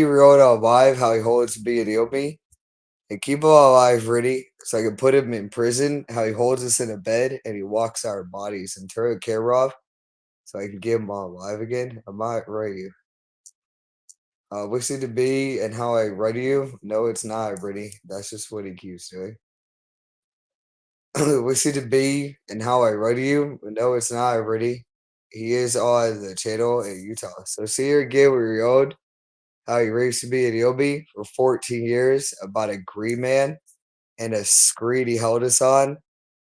Rion alive, how he holds me and Naomii, and keep him alive ready so I can put him in prison, how he holds us in a bed and he walks our bodies and turn the camera off so I can get him alive again. I'm not ready. What's it to be and how I ready you? No, it's not Brittany. That's just what he keeps doing. What's it to be and how I ready you? No, it's not Brittany. He is on the channel in Utah. So see here again with Rion, how he raised to be in Yobi for 14 years about a green man and a screen he held us on.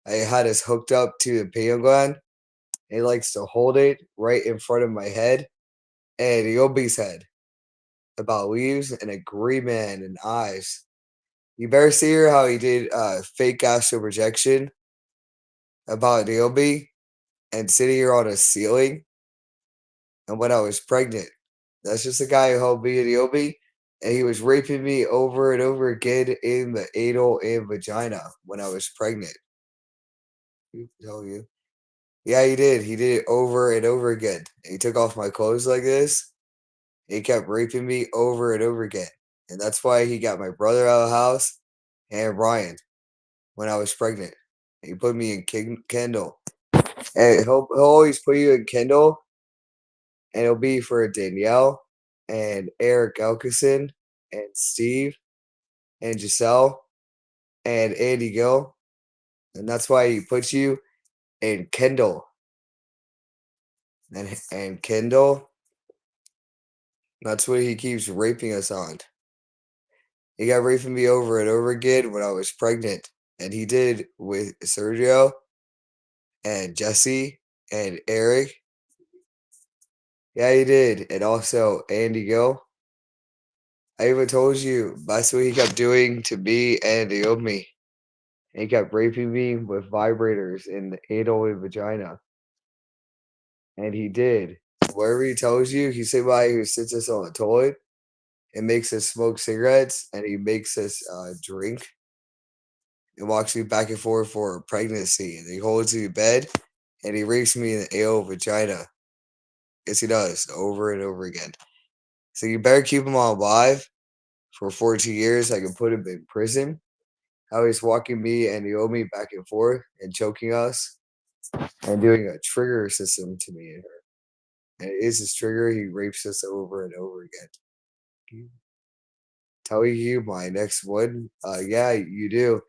I had us hooked up to the pineal gland. He likes to hold it right in front of my head and Yobi's head about leaves and a green man and eyes. You better see her how he did fake astral projection about Yobi and sitting here on a ceiling and when I was pregnant. That's just a guy who held me in Yobi and he was raping me over and over again in the anal and vagina when I was pregnant. Tell you. Yeah, he did. He did it over and over again. He took off my clothes like this. He kept raping me over and over again. And that's why he got my brother out of the house and Brian when I was pregnant. He put me in Kendall. And he'll always put you in Kendall, and it'll be for Danielle and Eric Elkison and Steve and Giselle and Andy Gill. And that's why he puts you in Kendall. And Kendall, that's what he keeps raping us on. He got raping me over and over again when I was pregnant. And he did with Sergio and Jesse and Eric. Yeah, he did. And also Andy Gill. I even told you that's what he kept doing to me and Naomi. And he kept raping me with vibrators in the anal and vagina. And he did. Wherever he tells you, he's somebody who sits us on the toilet and makes us smoke cigarettes and he makes us drink and walks me back and forth for a pregnancy. And he holds me in bed and he rapes me in the anal vagina. Yes, he does over and over again. So you better keep him alive for 14 years. I can put him in prison. How he's walking me and Naomi back and forth and choking us and doing a trigger system to me and her. And it is his trigger. He rapes us over and over again. Tell you my next one. Yeah, you do.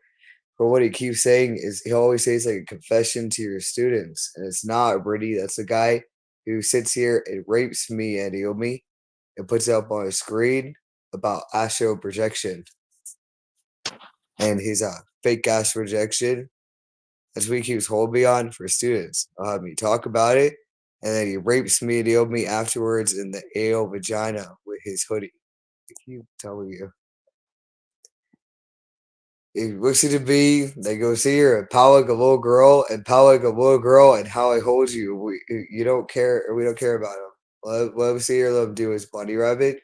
But what he keeps saying is he always says like a confession to your students, and it's not Brittany. That's the guy who sits here and rapes me and Naomi and puts it up on a screen about astral projection and his fake astral projection. That's what he keeps holding me on for students. He'll have me talk about it, and then he rapes me and Naomi afterwards in the anal vagina with his hoodie. I keep telling you. It looks to be they go see her and power like a little girl and power like a little girl and how I hold you. You don't care, or we don't care about him. Let him see her. Let him do his bunny rabbit.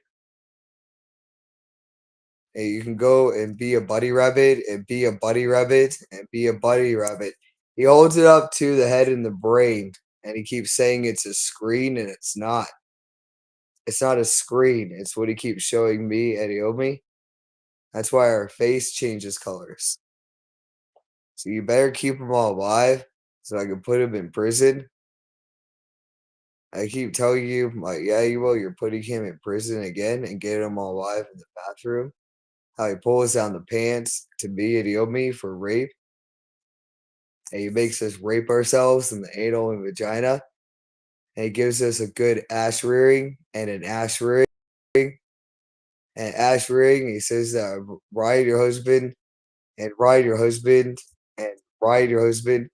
And you can go and be a bunny rabbit and be a bunny rabbit and be a bunny rabbit. He holds it up to the head and the brain, and he keeps saying it's a screen, and it's not. It's not a screen. It's what he keeps showing me and Naomi. That's why our face changes colors. So you better keep them all alive so I can put him in prison. I keep telling you, like, yeah, you will. You're putting him in prison again and getting him all alive in the bathroom. How he pulls down the pants to me and Naomi for rape. And he makes us rape ourselves in the anal and vagina. And he gives us a good ass rearing and an ass ring. And ass ring, he says, ride your husband and ride your husband and ride your husband.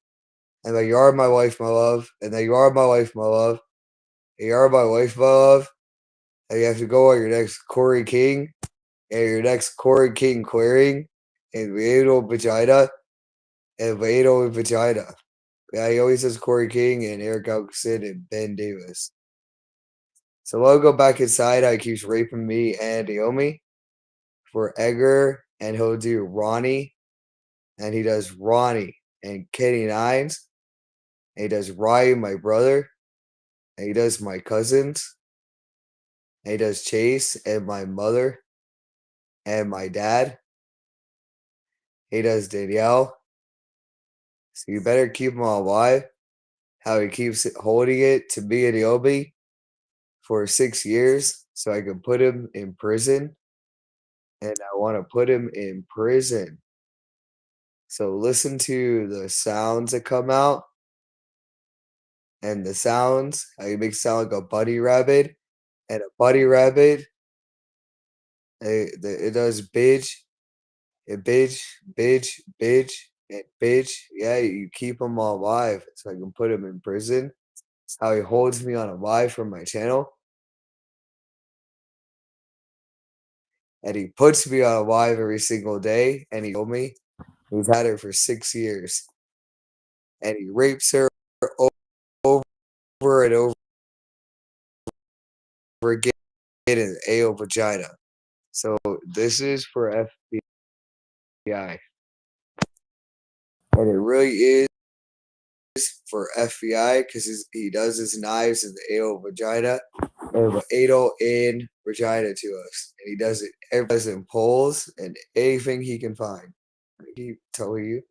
And that you are my wife, my love. And that you are my wife, my love. And you are my wife, my love. And you have to go on your next Corey King and your next Corey King clearing and anal vagina and anal and vagina. Yeah, he always says Corey King and Eric Elkson and Ben Davis. So I'll go back inside. He keeps raping me and Naomi for Edgar, and he'll do Ronnie, and he does Ronnie and Kenny Nines, and he does Ryan, my brother, and he does my cousins, And he does Chase and my mother and my dad. He does Danielle. So you better keep him alive. How he keeps holding it to me and Naomii for 6 years so I can put him in prison. And I want to put him in prison. So listen to the sounds that come out. And the sounds, how he makes sound like a bunny rabbit. And a bunny rabbit, it does bitch, and bitch, bitch, bitch, and bitch. Yeah, you keep him alive so I can put him in prison. How he holds me on a live from my channel. And he puts me on a live every single day. And he told me he's had her for 6 years. And he rapes her over and over again in the AO vagina. So this is for FBI. And it really is for FBI because he does his knives in the anal vagina and anal in vagina to us. And he does it in poles and anything he can find. I keep telling you.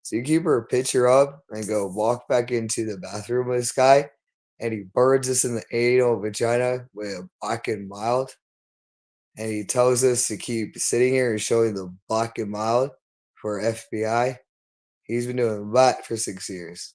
So you keep her picture up and go walk back into the bathroom with this guy, and he burns us in the anal vagina with a black and mild. And he tells us to keep sitting here and showing the black and mild for FBI. He's been doing that for 6 years.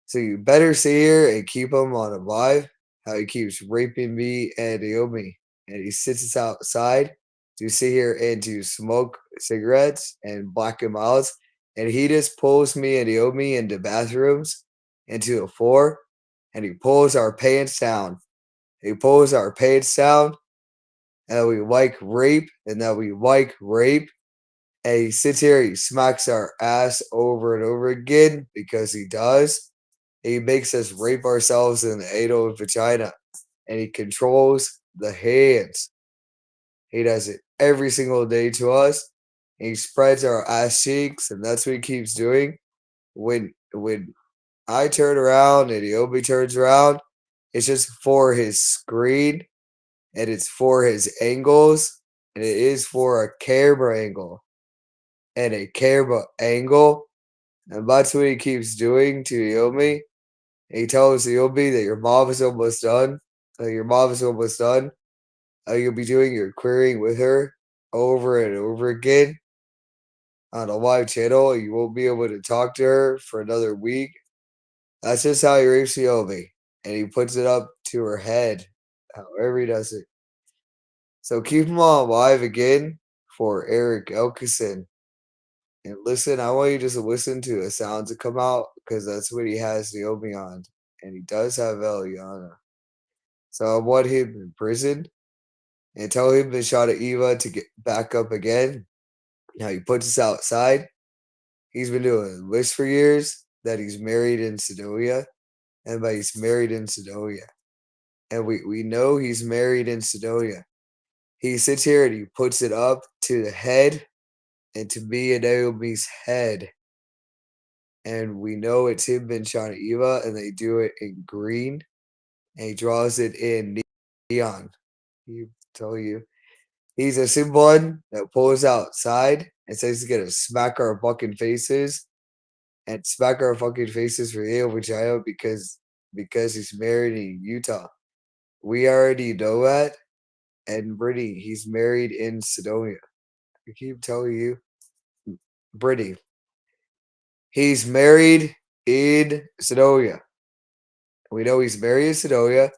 So you better sit here and keep him on a live. How he keeps raping me and Naomii. And he sits us outside to sit here and to smoke cigarettes and black and miles. And he just pulls me and Naomii into bathrooms, into the floor, and he pulls our pants down. He pulls our pants down, and we like rape, and that we like rape. And he sits here, he smacks our ass over and over again because he does. He makes us rape ourselves in the anal vagina, and he controls the hands. He does it every single day to us. And he spreads our ass cheeks, and that's what he keeps doing. When I turn around and Naomii turns around, it's just for his screen, and it's for his angles, and it is for a camera angle and a camera angle. And that's what he keeps doing to Naomii. He tells Naomii that your mom is almost done. Your mom is almost done. You'll be doing your querying with her over and over again on a live channel. You won't be able to talk to her for another week. That's just how he rapes Naomii. And he puts it up to her head, however he does it. So keep him on live again for Eric Elkison. And listen, I want you just to listen to the sounds that come out because that's what he has Naomii on. And he does have Eliana. So I want him in prison and tell him to Shana Eva to get back up again. Now he puts us outside. He's been doing this for years that he's married in Sedonia. And by he's married in Sedonia. And we know he's married in Sedonia. He sits here and he puts it up to the head and to me and Naomi's head. And we know it's him and Shana Eva, and they do it in green. And he draws it in neon. He tell you. He's a someone that pulls outside and says he's gonna smack our fucking faces and smack our fucking faces for Yale Vagina because he's married in Utah. We already know that. And Brittany, he's married in Sedonia. I keep telling you, Brittany, he's married in Sedonia. We know he's married in Sedonia.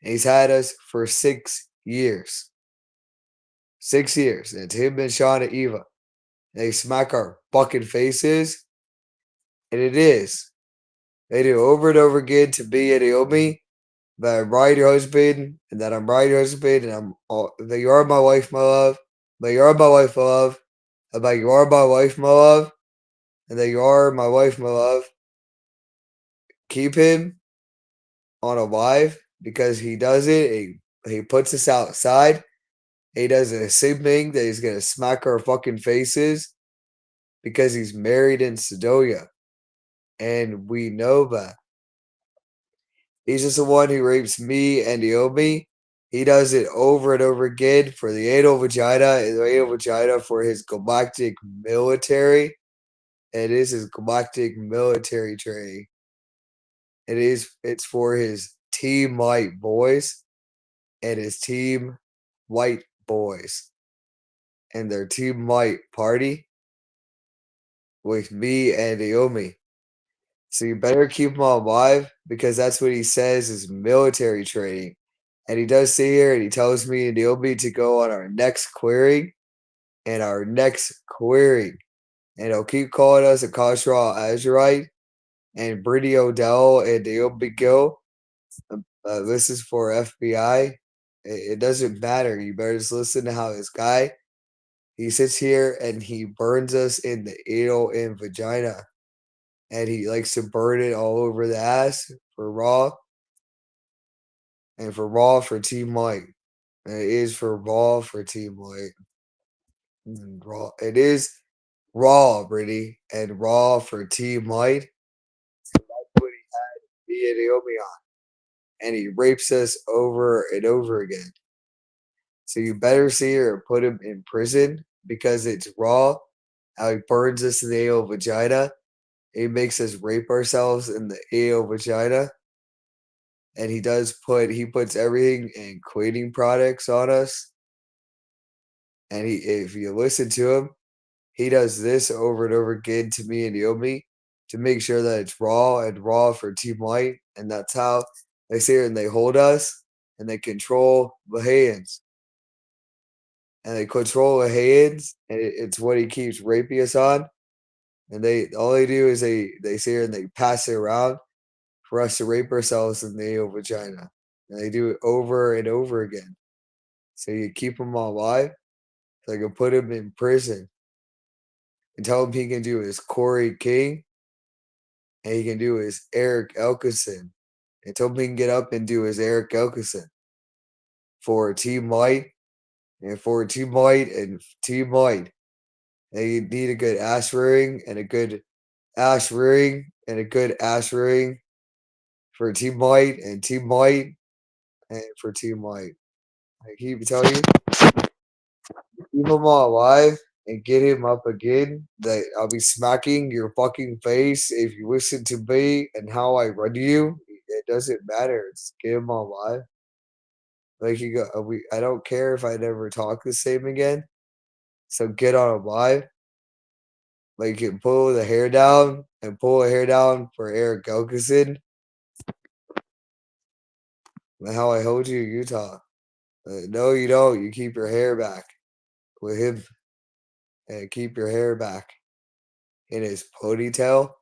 And he's had us for 6 years. 6 years. And it's him and Shana Eva. They smack our fucking faces. And it is. They do over and over again to me and Naomii that I'm right your husband and that I'm right your husband and that you are my wife, my love. That you are my wife, my love. And that you are my wife, my love. And that you are my wife, my love. Keep him on a live because he does it. He puts us outside. He does the same thing that he's going to smack our fucking faces because he's married in Sedonia. And we know that. He's just the one who rapes me and Naomii. He does it over and over again for the anal vagina and the anal vagina for his galactic military. It is his galactic military training. It's for his team white boys and his team white boys and their team white party with me and Naomii. So you better keep him alive because that's what he says is military training. And he does sit here and he tells me and Naomii to go on our next query and our next query. And he'll keep calling us a Kashra Azurite and Brittany Odell and Naomii Gil. This is for FBI. It doesn't matter. You better just listen to how this guy he sits here and he burns us in the anal and vagina, and he likes to burn it all over the ass for raw and for raw for Team White. And it is for raw for Team White. Raw. It is raw, Brittany, and raw for Team White. That's what he had me and Naomi on, and he rapes us over and over again. So you better see her and put him in prison because it's raw. How he burns us in the anal vagina. He makes us rape ourselves in the anal vagina. And he puts everything in cleaning products on us. And if you listen to him, he does this over and over again to me and Naomi to make sure that it's raw and raw for Team White. And that's how they sit here and they hold us and they control the hands. And they control the hands, and it's what he keeps raping us on. And all they do is they sit here and they pass it around for us to rape ourselves in the anal vagina. And they do it over and over again. So you keep him alive, so I can put him in prison and tell him he can do his Corey King and he can do his Eric Elkison. And tell him he can get up and do his Eric Elkison for Team White and for Team White and Team White. They need a good ass rearing and a good ass rearing and a good ass rearing for Team White and Team White and for Team White. I keep telling you, keep him all alive and get him up again. That I'll be smacking your fucking face if you listen to me and how I run you. It doesn't matter. It's get him all alive. Like you go, I don't care if I never talk the same again. So get on alive. Like you can pull the hair down and pull the hair down for Eric Elkison. How I hold you in Utah. No, you don't. You keep your hair back with him and keep your hair back in his ponytail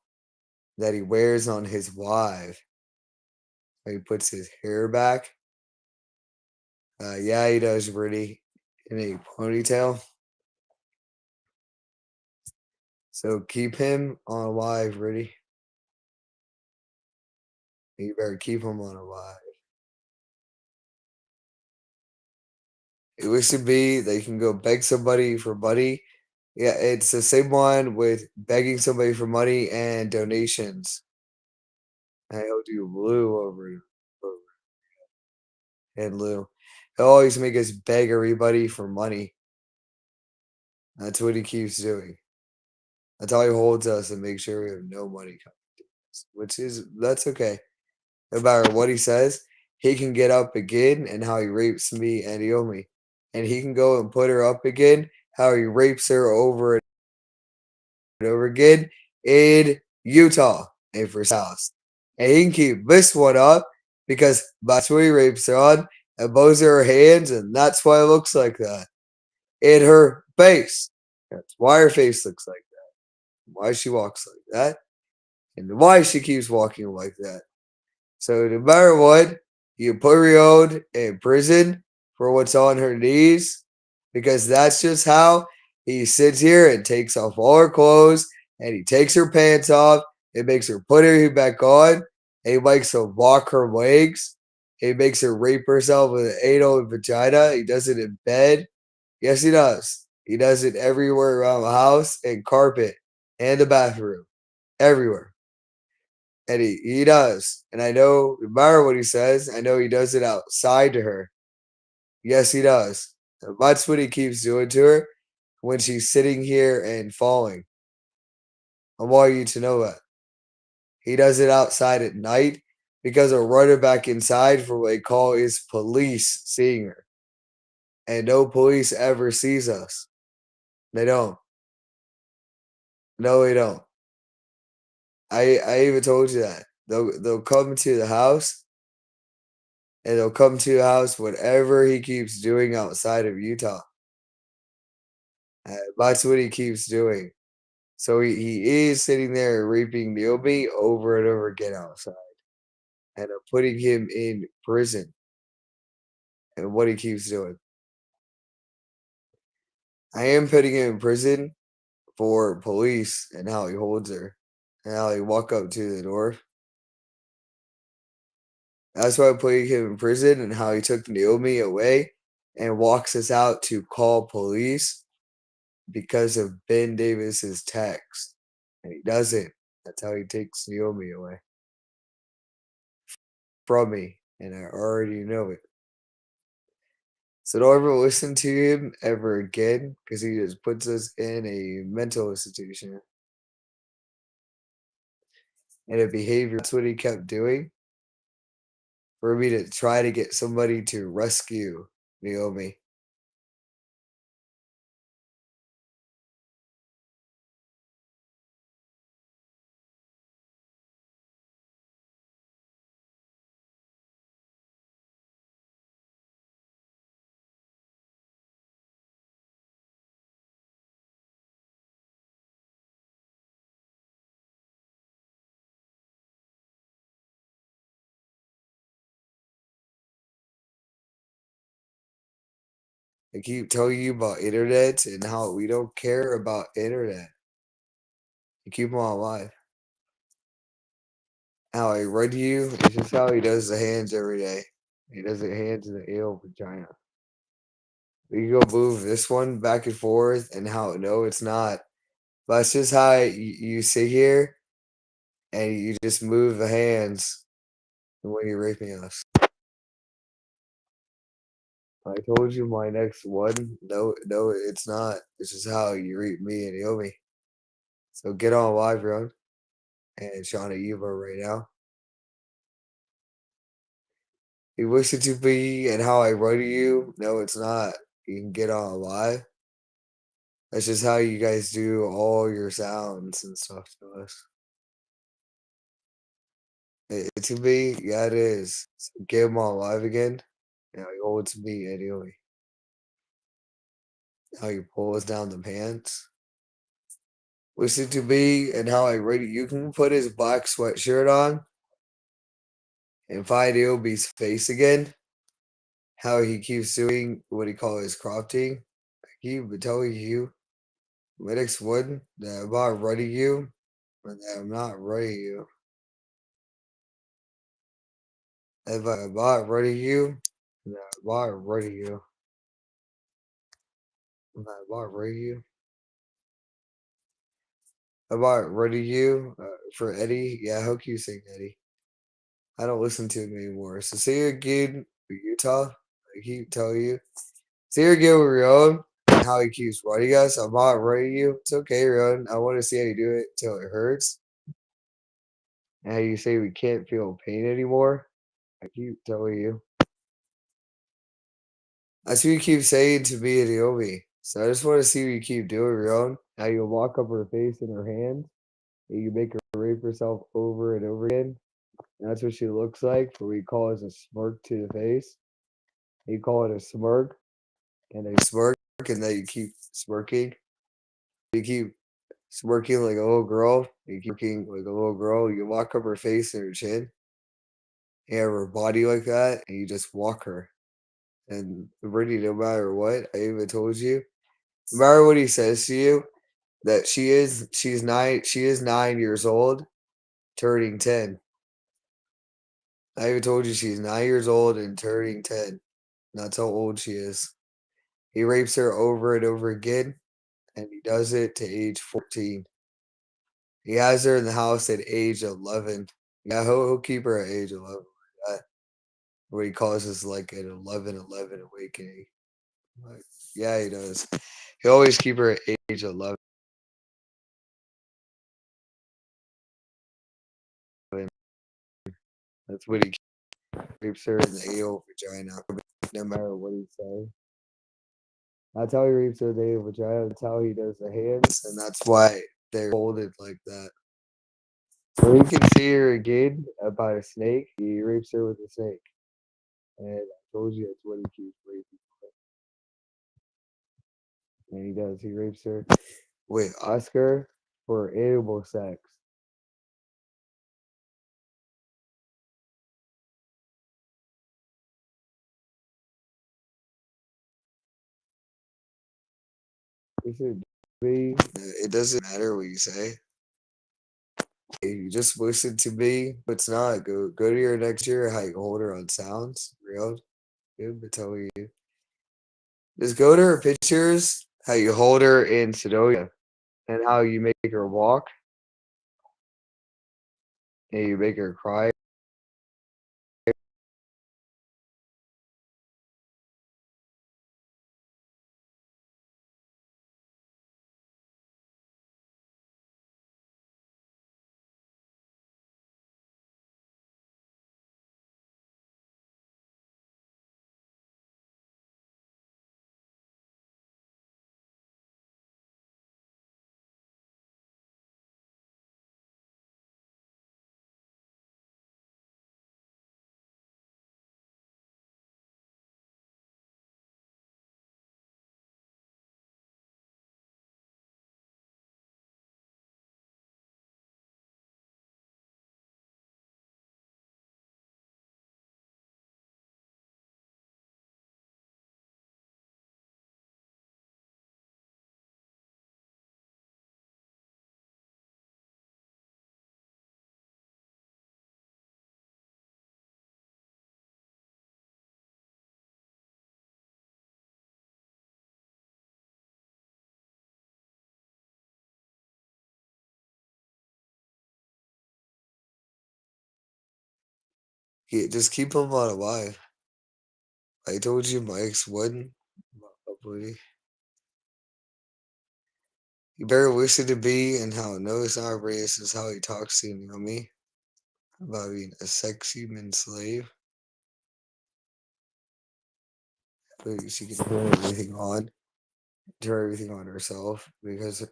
that he wears on his wife. He puts his hair back. Yeah, he does, Brittany, in a ponytail. So keep him on alive, Brittany. You better keep him on alive. It used to be they can go beg somebody for money. Yeah, it's the same one with begging somebody for money and donations. And he'll do Lou over and Lou. He'll always make us beg everybody for money. That's what he keeps doing. That's how he holds us and makes sure we have no money coming to us, that's okay. No matter what he says, he can get up again and how he rapes me and Naomi. And he can go and put her up again, how he rapes her over and over again in Utah and for South. And he can keep this one up because that's what he rapes her on, and those are her hands, and that's why it looks like that. In her face. That's why her face looks like that. Why she walks like that. And why she keeps walking like that. So no matter what, you put Rion in prison for what's on her knees because that's just how he sits here and takes off all her clothes and he takes her pants off and makes her put her back on and he makes her walk her legs. He makes her rape herself with an anal and vagina. He does it in bed. Yes, he does. He does it everywhere around the house and carpet and the bathroom. Everywhere. And he does. And I know, no matter what he says, I know he does it outside to her. Yes, he does. That's what he keeps doing to her when she's sitting here and falling. I want you to know that. He does it outside at night because he'll run her back inside for what they call is police seeing her. And no police ever sees us. They don't. No, they don't. I even told you that. They'll come to the house and they'll come to the house whatever he keeps doing outside of Utah. That's what he keeps doing. So he is sitting there raping Naomii over and over again outside and putting him in prison and what he keeps doing. I am putting him in prison for police and how he holds her and how he walk up to the door. That's why I'm putting him in prison and how he took Naomii away and walks us out to call police because of Ben Davis's text. And he doesn't. That's how he takes Naomii away from me. And I already know it. So don't ever listen to him ever again because he just puts us in a mental institution and a behavior. That's what he kept doing for me to try to get somebody to rescue Naomii. I keep telling you about internet and how we don't care about internet. You keep them all alive. How I read you, it's just how he does the hands every day. He does the hands in the eel vagina. We can go move this one back and forth and how no, it's not. But it's just how you sit here and you just move the hands when you're raping us. I told you my next one. No, no, it's not. This is how you rape me and Naomii. So get on live, Rion, and Shana Eva right now. You wish it to be and how I write you. No, it's not. You can get on live. That's just how you guys do all your sounds and stuff to us. It to be, yeah, it is. So get them on live again. Now you hold to me anyway. How you pull us down the pants. Listen to me and how I rate it. You can put his black sweatshirt on and find Iobi's face again. How he keeps doing what he calls his crafting. I keep telling you, my next one, that I'm not running you, but that I'm not running you. If I'm not running you, that I'm not running you. If I'm not running you. I'm not running you for Eddie. Yeah, how can you sing Eddie? I don't listen to him anymore. So say it again for Utah. I keep telling you. Say it again with Rion and how he keeps running us. I'm not running you. It's okay, Rion. I want to see how you do it till it hurts. And how you say we can't feel pain anymore. I keep telling you. That's what you keep saying to me and Naomii. So I just want to see what you keep doing, Rion. How you walk up her face in her hand. And you make her rape herself over and over again. That's what she looks like. What we call is a smirk to the face. You call it a smirk, and they smirk, and then you keep smirking. You keep smirking like a little girl. You keep smirking like a little girl. You walk up her face and her chin. You have her body like that, and you just walk her. And Brittany, no matter what, I even told you, no matter what he says to you, that she is 9 years old, turning 10. I even told you she's 9 years old and turning 10. That's how old she is. He rapes her over and over again, and he does it to age 14. He has her in the house at age 11. Yeah, he'll keep her at age 11. what he calls is like an 11-11 awakening. Like, yeah, he does. He always keep her at age 11. That's what he keeps her in the AO vagina, no matter what he say. That's how he rapes her in the AO vagina. That's how he does the hands, and that's why they're folded like that. When you can see her again about a snake, he rapes her with a snake. And I told you that's what he keeps raping. And he does. He rapes her with Oscar for animal sex. Listen to me. It doesn't matter what you say. You just listen to me. If it's not, go to your next year. How you hold her on sounds. Real good. But tell you. Just go to her pictures. How you hold her in Sedonia. And how you make her walk. And you make her cry. Just keep him on a live. I told you my ex wouldn't. Buddy. You better listen to B and how no, it's not racist is how he talks to you, Naomi. About being a sex human slave. But she can turn everything on. Turn everything on herself because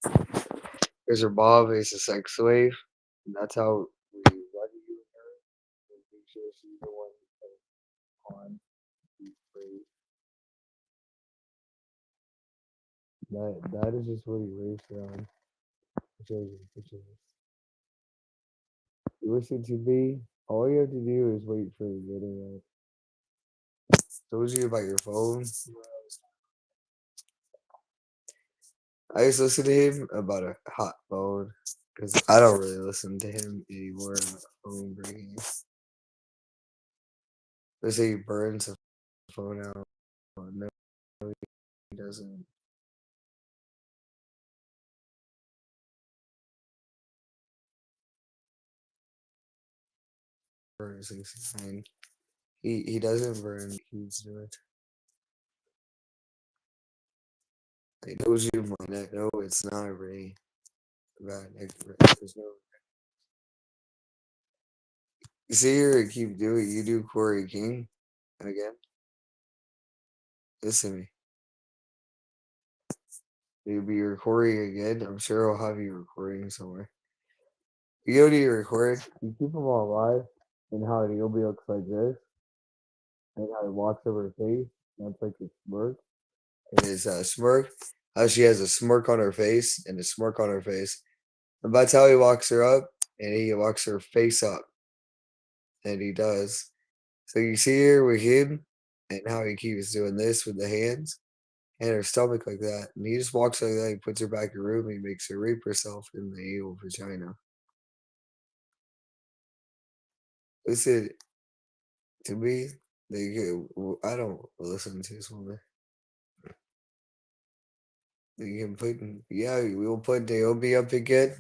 her mom is a sex slave. And that's how we run you and her. And make sure she's the one who's on. She's free. That is just what he raised her on. Shows you the pictures. You listen to me. All you have to do is wait for the internet. Told you about your phone. I used to listen to him about a hot phone because I don't really listen to him anymore about phone breaking. They say he burns the phone out. No, he doesn't. Burn 69. He doesn't burn. He's doing. I told you my neck. No, it's not really bad neck. There's no. You see here, keep doing. You do Corey King again. Listen to me. You'll be recording again. I'm sure I'll have you recording somewhere. You go to your recording. You keep them all live, and how Naomi looks like this, and how he walks over her face. That's like a smirk. And it's a smirk. How she has a smirk on her face and a smirk on her face. And that's how he walks her up, and he walks her face up, and he does. So you see here with him, and how he keeps doing this with the hands and her stomach like that. And he just walks like that. He puts her back in the room. And he makes her rape herself in the evil vagina. Listen to me. I don't listen to this woman. You can put, yeah, we will put Naomi up again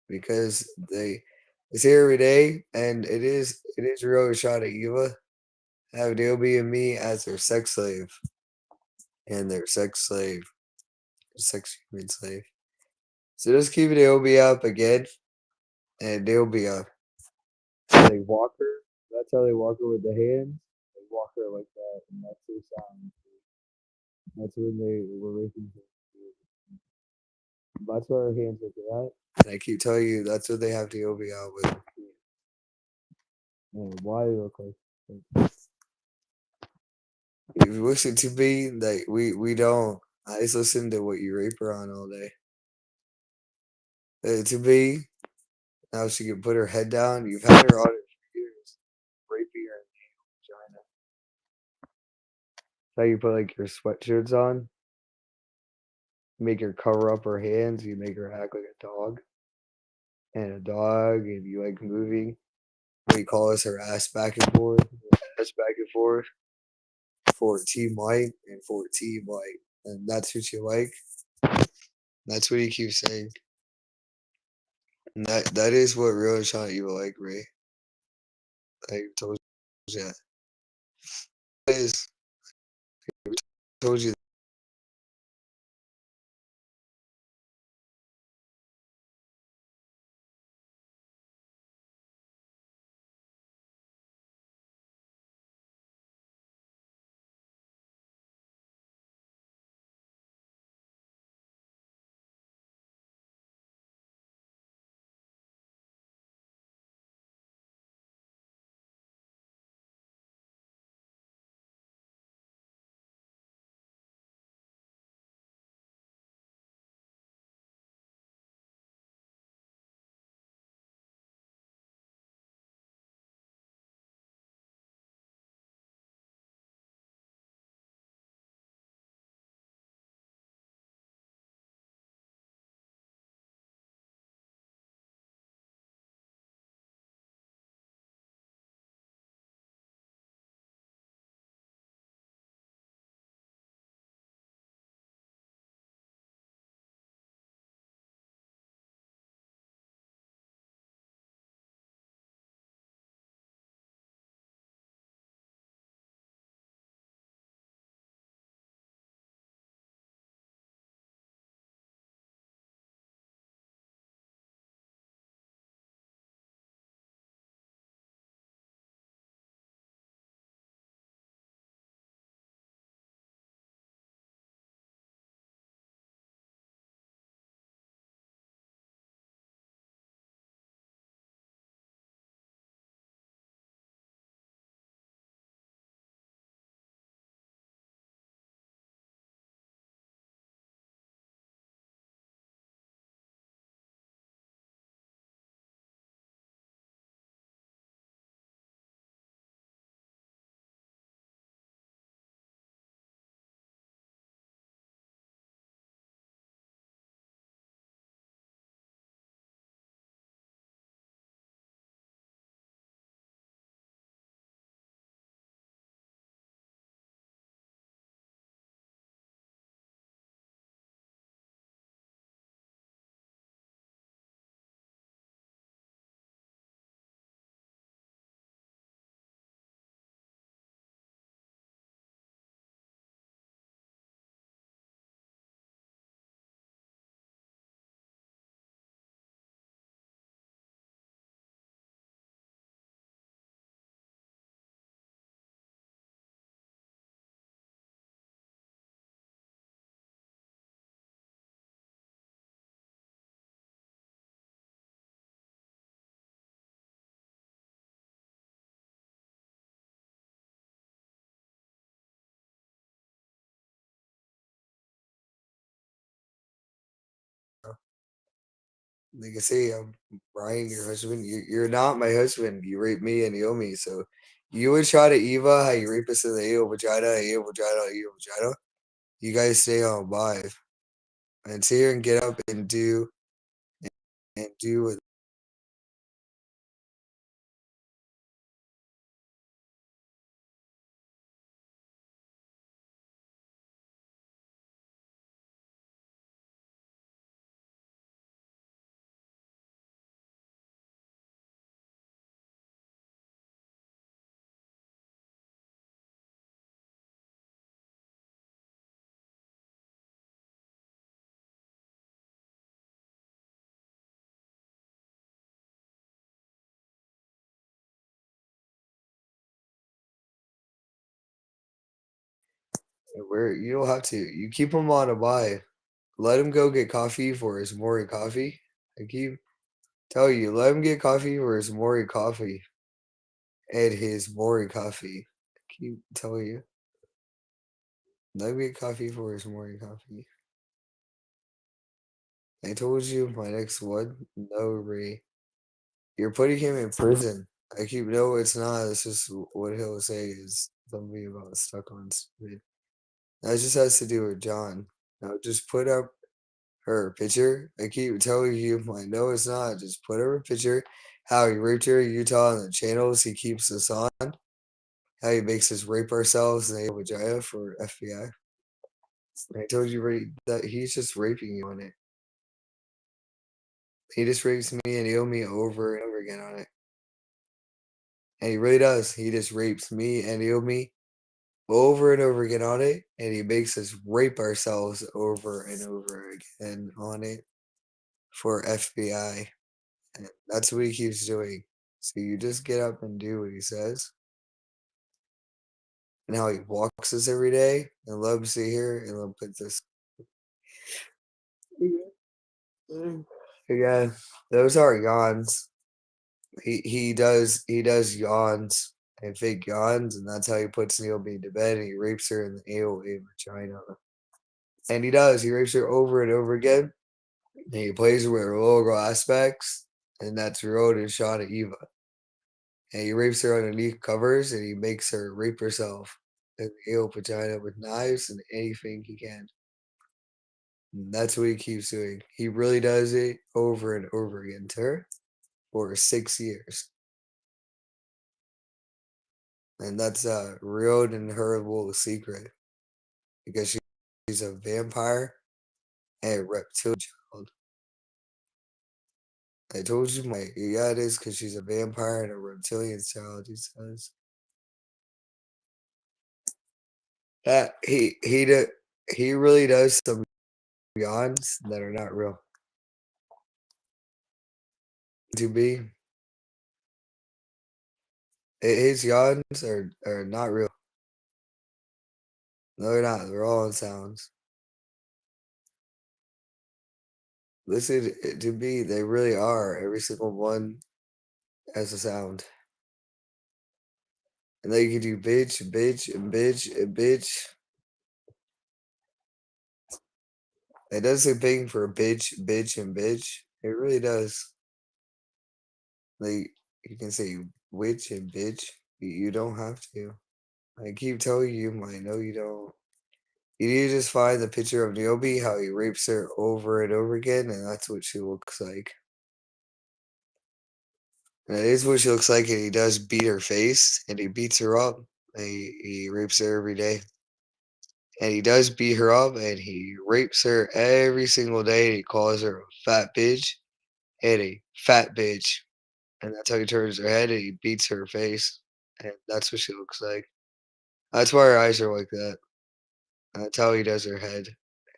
because it's here every day, and it is real shot at Eva. have Naomi and me as their sex slave and their sex human slave. So just keep Naomi up again, and Naomi up. So they walk her. That's how they walk her with the hands. They walk her like that, and that's their sound. That's when they were raping her. That's where her hands are at. And I keep telling you, that's what they have to Naomi out with. And why they look like. If you listen to me, like we don't. I just listen to what you rape her on all day. To me, now she can put her head down. You've had her on it for years, raping her in the vagina. How you put like your sweatshirts on, make her cover up her hands. You make her act like and you like moving. What you call us her ass back and forth, for Team White and for Team White, and that's what you like. That's what he keeps saying. And that is what Rion shot you like, Ray. I told you that. That is, told you. Like I say, I'm Brian, your husband. You're not my husband. You raped me and Naomi. So you would try to Eva how you rape us in the AO vagina. You guys stay on live and sit here and get up and do what Where you don't have to. You keep him on a buy. Let him go get coffee for his morning coffee. I keep tell you, let him get coffee for his morning coffee and his morning coffee. I keep telling you, let him get coffee for his morning coffee. I told you my next one. No, Ray. You're putting him in prison. I keep no, it's not. It's just what he'll say is something about stuck on stupid. That just has to do with John. Now just put up her picture. I keep telling you, I know it's not. Just put up her picture. How he raped her in Utah and the channels he keeps us on. How he makes us rape ourselves in the vagina for FBI. I told you right that he's just raping you on it. He just rapes me and Naomii over and over again on it. And he really does. He just rapes me and Naomii over and over again on it. And he makes us rape ourselves over and over again on it for FBI. And that's what he keeps doing. So you just get up and do what he says. And how he walks us every day and loves to hear and love put this. Yeah, those are yawns. He does yawns and fake yawns, and that's how he puts Naomi to bed and he rapes her in the AOA vagina. And he rapes her over and over again. And he plays with her lower girl aspects, and that's Rion and Shana Eva. And he rapes her underneath covers and he makes her rape herself in the AO vagina with knives and anything he can. And that's what he keeps doing. He really does it over and over again to her for 6 years. And that's Rion and her little secret because she's a vampire and a reptilian child. I told you my yeah it is because she's a vampire and a reptilian child. He says that he really does some yawns that are not real. To be his yawns are not real. No, they're not. They're all in sounds. Listen to me. They really are. Every single one has a sound. And then you can do bitch, bitch, and bitch, and bitch. It does say paying for bitch, bitch, and bitch. It really does. Like you can say witch and bitch. You don't have to. I keep telling you, I know you don't. You need to just find the picture of Naomii, how he rapes her over and over again, and that's what she looks like. And it is what she looks like, and he does beat her face, and he beats her up. And he rapes her every day. And he does beat her up, and he rapes her every single day, and he calls her a fat bitch and a fat bitch. And that's how he turns her head, and he beats her face. And that's what she looks like. That's why her eyes are like that. That's how he does her head.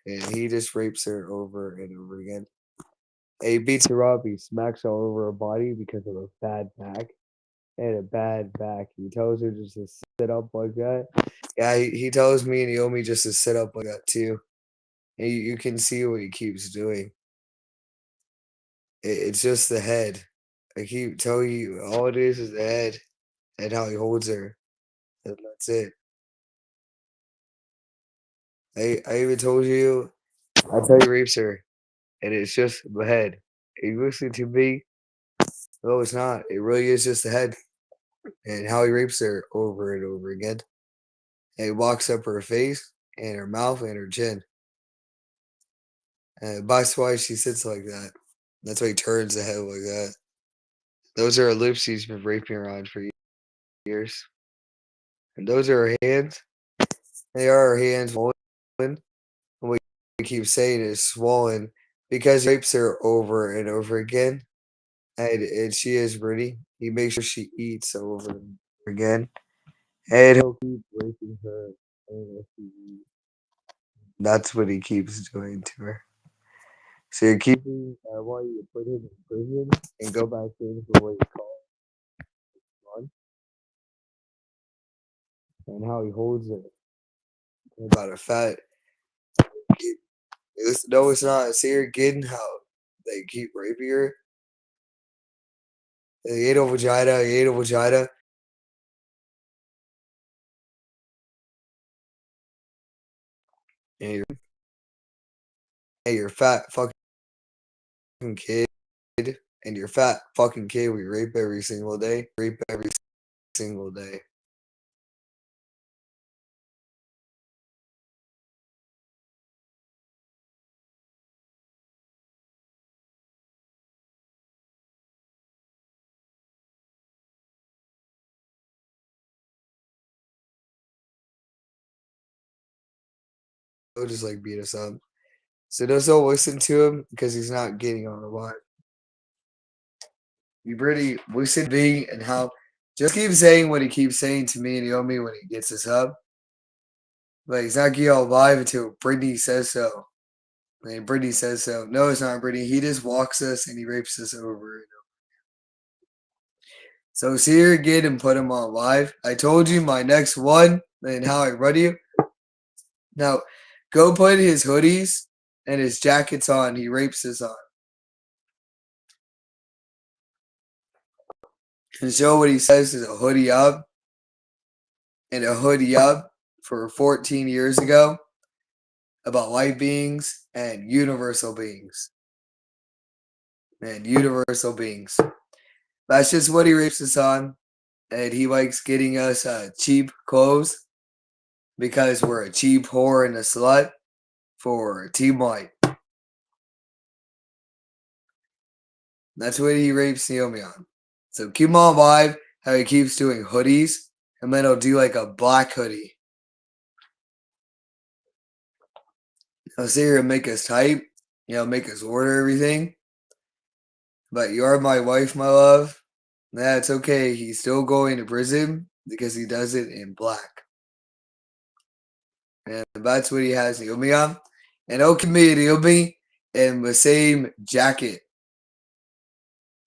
And he just rapes her over and over again. And he beats her up, he smacks all over her body because of a bad back. And a bad back. He tells her just to sit up like that. Yeah, he tells me and Naomii just to sit up like that too. And you can see what he keeps doing. It's just the head. I keep telling you, all it is the head and how he holds her. And that's it. I even told you, that's how he rapes her. And it's just the head. You listen to me. No, it's not. It really is just the head. And how he rapes her over and over again. And he walks up her face and her mouth and her chin. And that's why she sits like that. That's why he turns the head like that. Those are her lips he's been raping her on for years. And those are her hands. They are her hands swollen. And what we keep saying is swollen because he rapes her over and over again. And she is Brittany. He makes sure she eats over and over again. And he'll keep raping her. That's what he keeps doing to her. So you're keeping, I want you to put him in prison and go back in for what you call fun and how he holds her. about a fat. No, it's not. See her getting how they keep raping her. He ate a vagina. He ate a vagina. And you're fat fucking kid. And your fat fucking kid we rape every single day. Rape every single day. They'll just like beat us up. So just don't listen to him because he's not getting on the line. You really listen to me and how just keep saying what he keeps saying to me and Naomii when he gets us up. But he's not getting on live until Brittany says so. And Brittany says so. No, it's not Brittany. He just walks us and he rapes us over. So see her again and put him on live. I told you my next one and how I run you. Now, go put his hoodies and his jackets on. He rapes us on. And show what he says is a hoodie up and a hoodie up for 14 years ago about light beings and universal beings. And universal beings. That's just what he rapes us on. And he likes getting us cheap clothes because we're a cheap whore and a slut for Team White. That's what he rapes Naomii on. So keep him on live how he keeps doing hoodies, and then he'll do like a black hoodie. He'll sit here and make us type, make us order everything. But you are my wife, my love. That's okay. He's still going to prison because he does it in black. And that's what he has Naomii on. And he'll commit Naomii in the same jacket.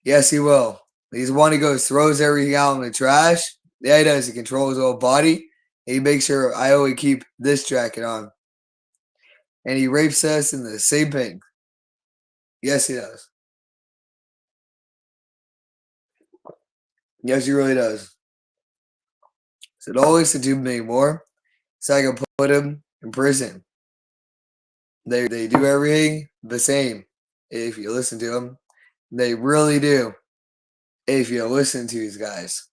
Yes, he will. He's the one who goes, throws everything out in the trash. Yeah, he does. He controls his whole body. He makes sure I only keep this jacket on. And he rapes us in the same thing. Yes, he does. Yes, he really does. So don't listen to him anymore. So I can put him in prison. They do everything the same if you listen to them. They really do if you listen to these guys.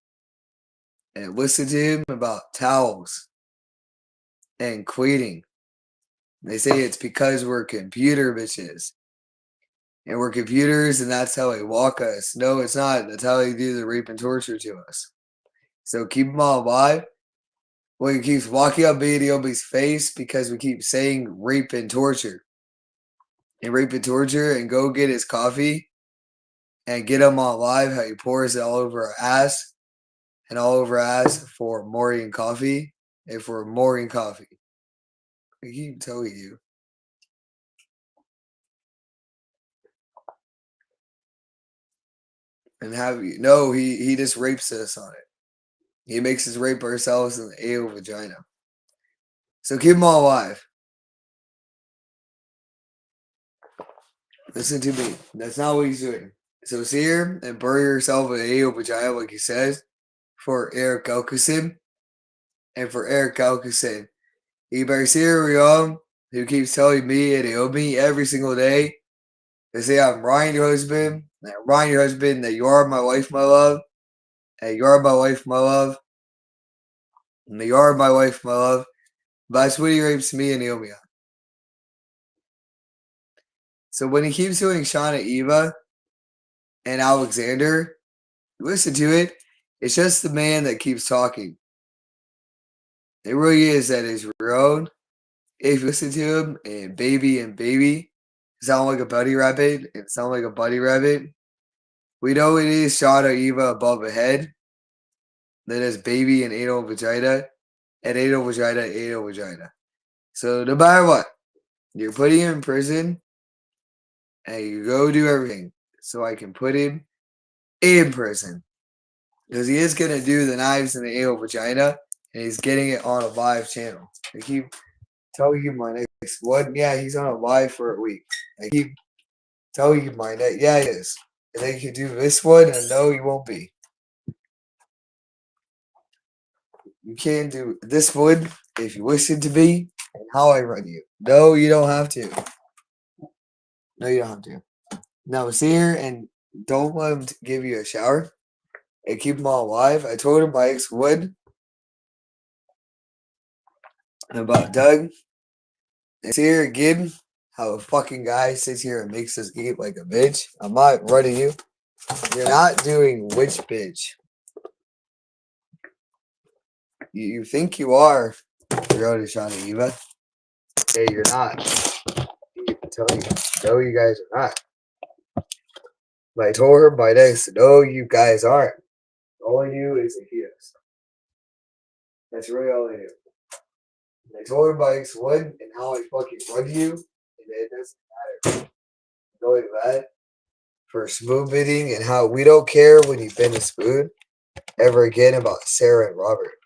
And listen to him about towels and quitting. They say it's because we're computer bitches. And we're computers and that's how they walk us. No, it's not. That's how they do the rape and torture to us. So keep them all alive. Well, he keeps walking up Naomii's face because we keep saying rape and torture. And rape and torture and go get his coffee and get him on live how he pours it all over our ass and all over our ass for morning coffee and for morning coffee. I keep telling you. And have you no, he just rapes us on it. He makes us rape ourselves in the AO vagina. So keep him all alive. Listen to me. That's not what he's doing. So see here and bury yourself in AO vagina like he says for Eric Elkison. And for Eric Elkison, he better see Rion, who keeps telling me and Naomii every single day. They say I'm Ryan, your husband. And I'm Ryan, your husband. That you are my wife, my love. And you are my wife, my love. And you are my wife, my love. But that's what he rapes me and Naomii on. So when he keeps doing Shana, Eva, and Alexander, listen to it. It's just the man that keeps talking. It really is that is Rion. If you listen to him and baby sound like a bunny rabbit and sound like a bunny rabbit, we know it is Shana Eva above the head. That is baby and anal vagina and anal vagina, anal vagina. So no matter what, you're putting him in prison and you go do everything so I can put him in prison. Because he is going to do the knives in the anal vagina and he's getting it on a live channel. They keep tell you my next one. Yeah, he's on a live for a week. I keep telling you my next. Yeah, he is. And then you do this one, and no, he won't be. You can do this one if you listen to me and how I run you. No, you don't have to. No, you don't have to. Now, see here and don't let him give you a shower and keep him all alive. I told him my ex would about Doug. And see here again how a fucking guy sits here and makes us eat like a bitch. I'm not running you. You're not doing which bitch. You think you are. You're out of Shana Eva. Hey, you're not. I tell you. No, you guys are not. But I told her by this, no, you guys aren't. All I do is a yes. That's really all I do. And I told her by ex one and how I fucking run you, and it doesn't matter. Going that for spoon bidding and how we don't care when you bend a spoon ever again about Sarah and Robert.